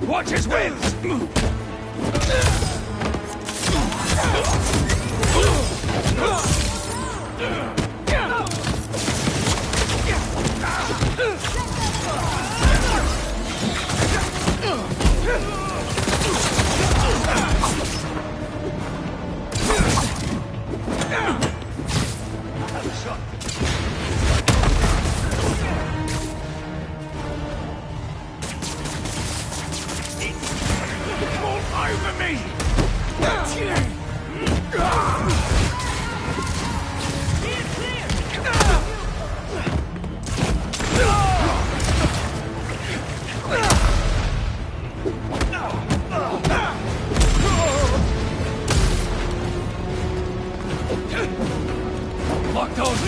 Watch his wings! Over me! Lock those!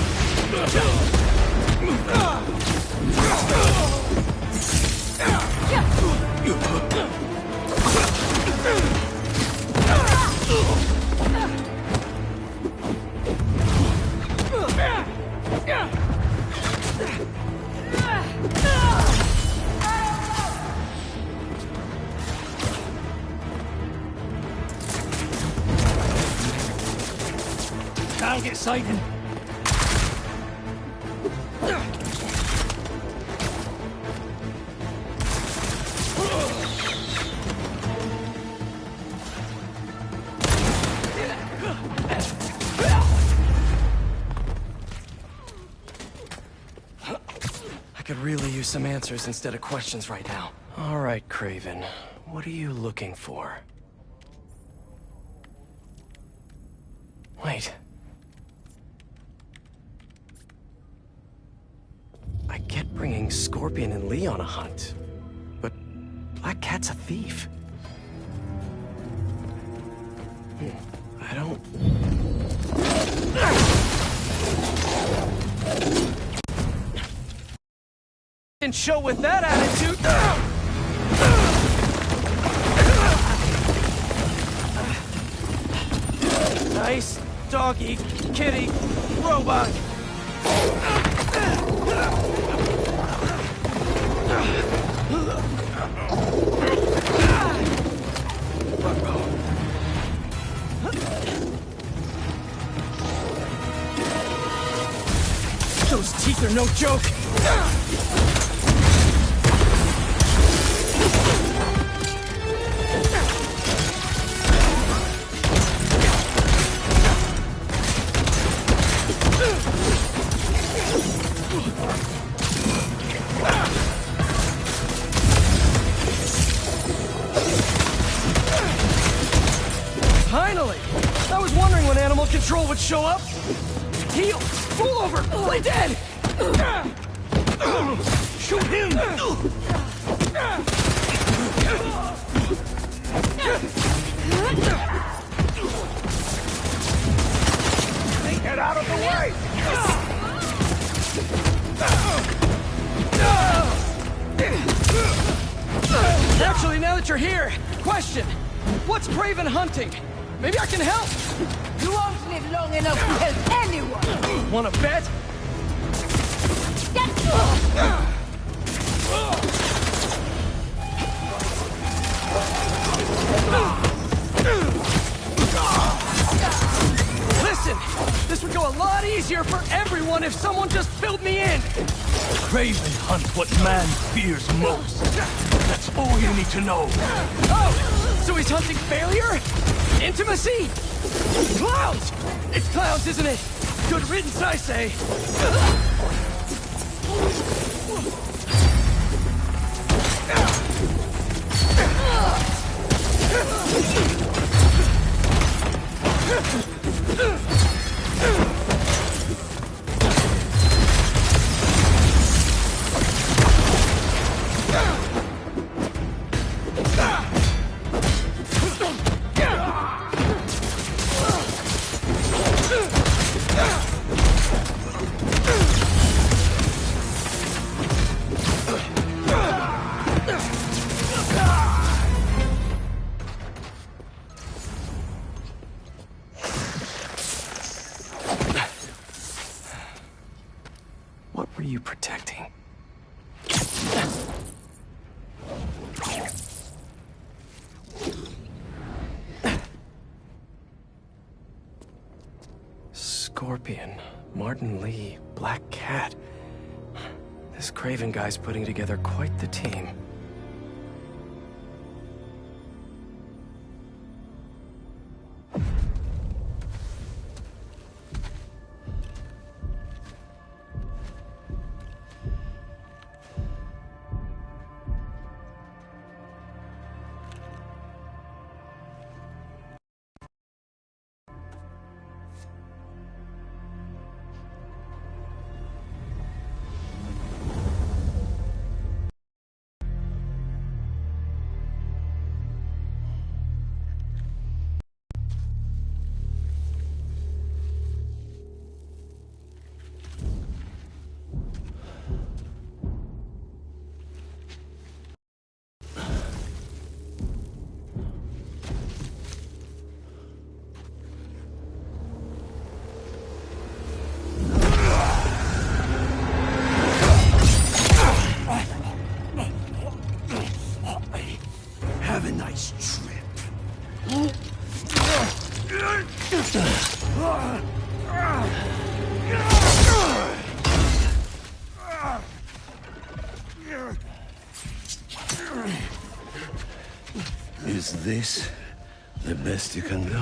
Can't get sighted. I could really use some answers instead of questions right now. All right, Craven. What are you looking for? Wait. I get bringing Scorpion and Lee on a hunt, but Black Cat's a thief. I don't... Didn't show with that attitude! Nice doggy, kitty, robot! Those teeth are no joke! Finally! I was wondering when Animal Control would show up. Heal! Roll over! Play dead! Shoot him! Get out of the way! Actually, now that you're here, question. What's Craven hunting? Maybe I can help! You won't live long enough to help anyone! Wanna bet? Listen! This would go a lot easier for everyone if someone just filled me in! Craven hunts what man fears most. That's all you need to know. Oh! So he's hunting failure? Intimacy? Clowns! It's clowns, isn't it? Good riddance, I say. What were you protecting? Martin Lee, Black Cat. This Craven guy's putting together quite the team. Have a nice trip. Is this the best you can do?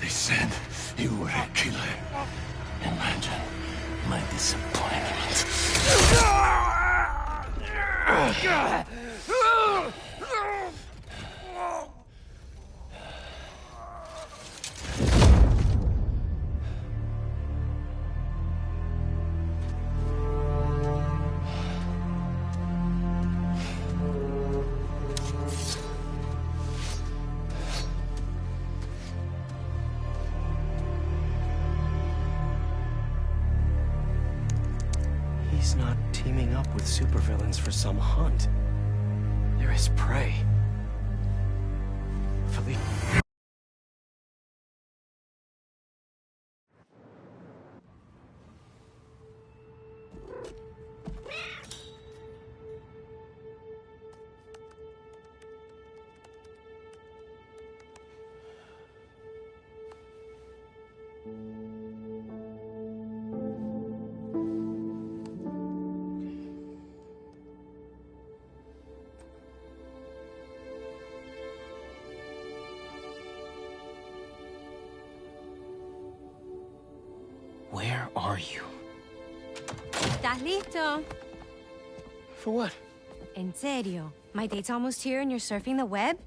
They said you were a killer. Imagine my disappointment. He's not teaming up with supervillains for some hunt. They're his prey. Where are you? ¿Estás listo? For what? En serio. My date's almost here and you're surfing the web?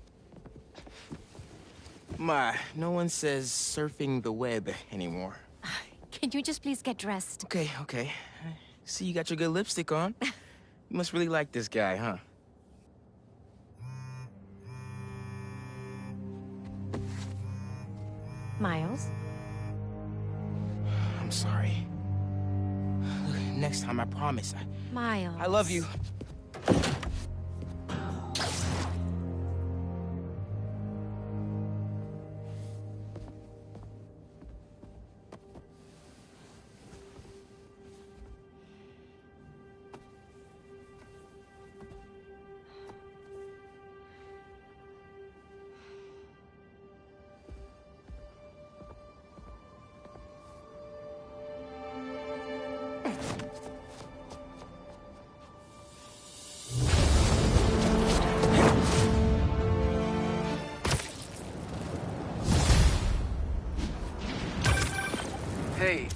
Ma, no one says surfing the web anymore. Can you just please get dressed? Okay. See, you got your good lipstick on. You must really like this guy, huh? Miles? I'm sorry. Look, next time, I promise. Miles. I love you. Hey,